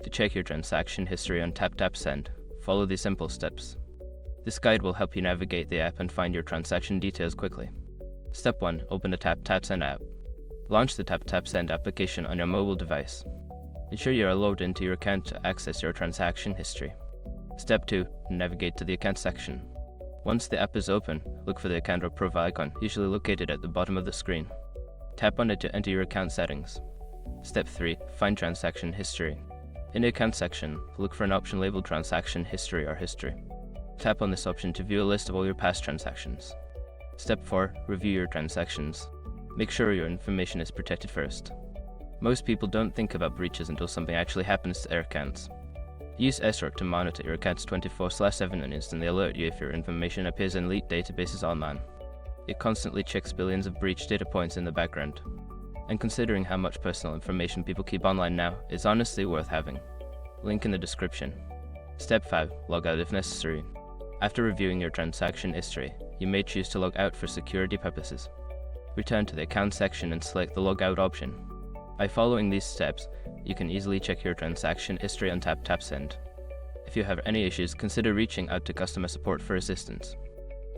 To check your transaction history on TapTap Send, follow these simple steps. This guide will help you navigate the app and find your transaction details quickly. Step 1. Open the TapTap Send app. Launch the TapTap Send application on your mobile device. Ensure you are logged into your account to access your transaction history. Step 2. Navigate to the account section. Once the app is open, look for the account or profile icon, usually located at the bottom of the screen. Tap on it to enter your account settings. Step 3. Find transaction history. In the account section, look for an option labeled Transaction History or History. Tap on this option to view a list of all your past transactions. Step 4. Review your transactions. Make sure your information is protected first. Most people don't think about breaches until something actually happens to their accounts. Use SROC to monitor your accounts 24/7 and instantly alert you if your information appears in leaked databases online. It constantly checks billions of breached data points in the background. And considering how much personal information people keep online now, it's honestly worth having. Link in the description. Step 5. Log out if necessary. After reviewing your transaction history, you may choose to log out for security purposes. Return to the account section and select the log out option. By following these steps, you can easily check your transaction history on TapTap Send. If you have any issues, consider reaching out to customer support for assistance.